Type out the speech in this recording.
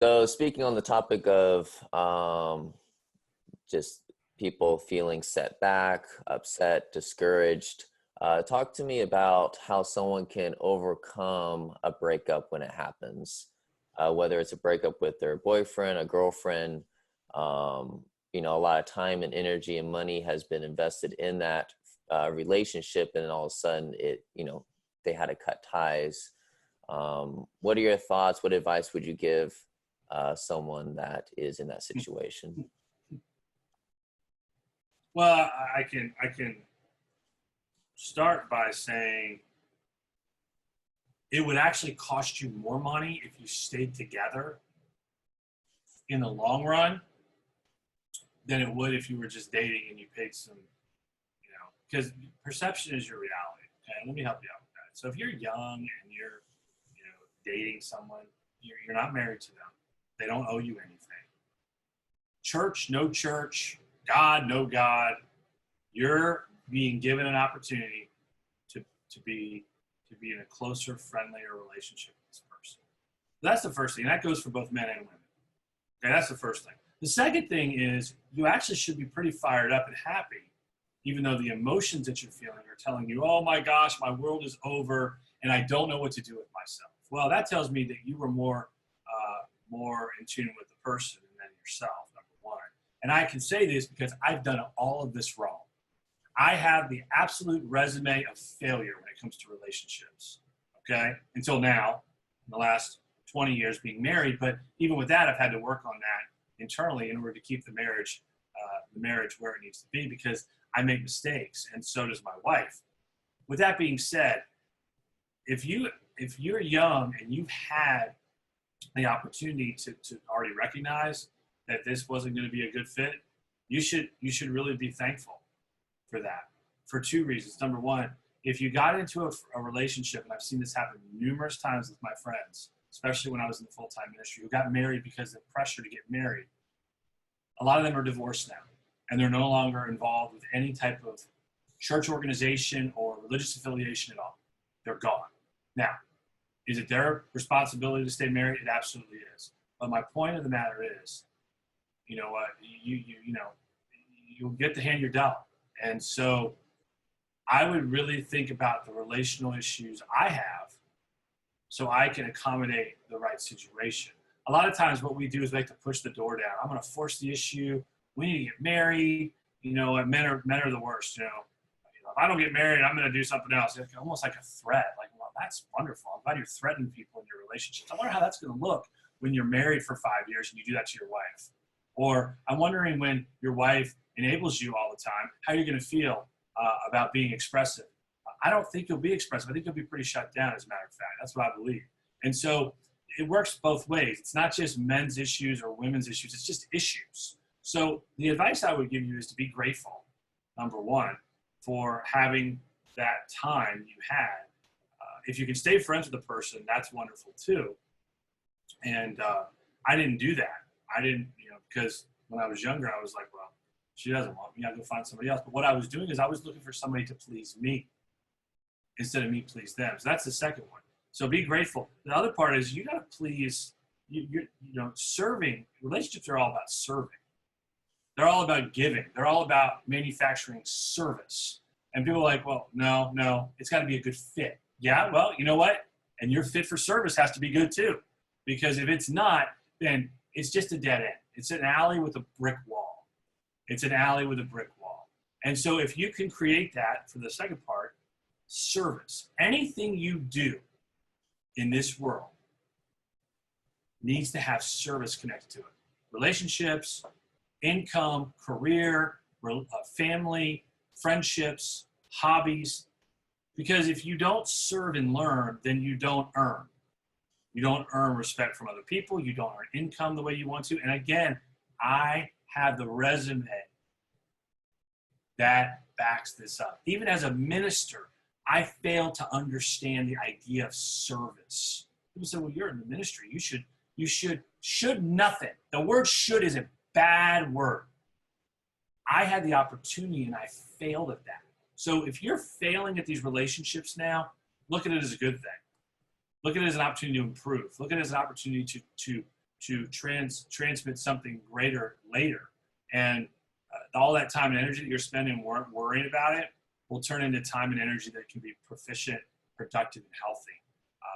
So speaking on the topic of just people feeling set back, upset, discouraged, talk to me about how someone can overcome a breakup when it happens, whether it's a breakup with their boyfriend, a girlfriend. A lot of time and energy and money has been invested in that relationship, and then all of a sudden they had to cut ties. What are your thoughts? What advice would you give someone that is in that situation? Well, I can start by saying it would actually cost you more money if you stayed together in the long run than it would if you were just dating and you paid some, because perception is your reality. Okay, let me help you out with that. So if you're young and you're, dating someone, you're not married to them. They don't owe you anything. Church, no church. God, no God. You're being given an opportunity to be in a closer, friendlier relationship with this person. That's the first thing. That goes for both men and women. Okay, that's the first thing. The second thing is you actually should be pretty fired up and happy, even though the emotions that you're feeling are telling you, oh my gosh, my world is over and I don't know what to do with myself. Well, that tells me that you were more in tune with the person than yourself, number one. And I can say this because I've done all of this wrong. I have the absolute resume of failure when it comes to relationships, okay? Until now, in the last 20 years being married, but even with that, I've had to work on that internally in order to keep the marriage where it needs to be, because I make mistakes, and so does my wife. With that being said, if you're young and you've had the opportunity to already recognize that this wasn't going to be a good fit, you should really be thankful for that, for two reasons. Number one, if you got into a relationship, and I've seen this happen numerous times with my friends, especially when I was in the full-time ministry, who got married because of the pressure to get married, a lot of them are divorced now, and they're no longer involved with any type of church organization or religious affiliation at all. They're gone. Now, is it their responsibility to stay married? It absolutely is. But my point of the matter is, you know what, you'll get the hand you're dealt. And so I would really think about the relational issues I have so I can accommodate the right situation. A lot of times what we do is we like to push the door down. I'm going to force the issue. We need to get married. And men are the worst. If I don't get married, I'm going to do something else. It's almost like a threat. Like, well, that's wonderful. I'm glad you're threatening people in your relationships. I wonder how that's going to look when you're married for 5 years and you do that to your wife. Or I'm wondering when your wife enables you all the time, how you're going to feel about being expressive. I don't think you'll be expressive. I think you'll be pretty shut down, as a matter of fact. That's what I believe. And so it works both ways. It's not just men's issues or women's issues. It's just issues. So the advice I would give you is to be grateful, number one, for having that time you had. If you can stay friends with the person, that's wonderful too. And I didn't do that. I didn't, because when I was younger, I was like, well, she doesn't want me. I'll go find somebody else. But what I was doing is I was looking for somebody to please me instead of me please them. So that's the second one. So be grateful. The other part is you got to please, serving. Relationships are all about serving. They're all about giving. They're all about manufacturing service. And people are like, well, no, it's got to be a good fit. Yeah, well, you know what? And your fit for service has to be good too. Because if it's not, then it's just a dead end. It's an alley with a brick wall. It's an alley with a brick wall. And so if you can create that for the second part, service. Anything you do in this world needs to have service connected to it. Relationships, income, career, family, friendships, hobbies. Because if you don't serve and learn, then you don't earn. You don't earn respect from other people. You don't earn income the way you want to. And again, I have the resume that backs this up. Even as a minister, I failed to understand the idea of service. People say, well, you're in the ministry. You should nothing. The word should is a bad word. I had the opportunity and I failed at that. So if you're failing at these relationships now, look at it as a good thing. Look at it as an opportunity to improve. Look at it as an opportunity to transmit something greater later. And all that time and energy that you're spending worrying about it will turn into time and energy that can be proficient, productive, and healthy.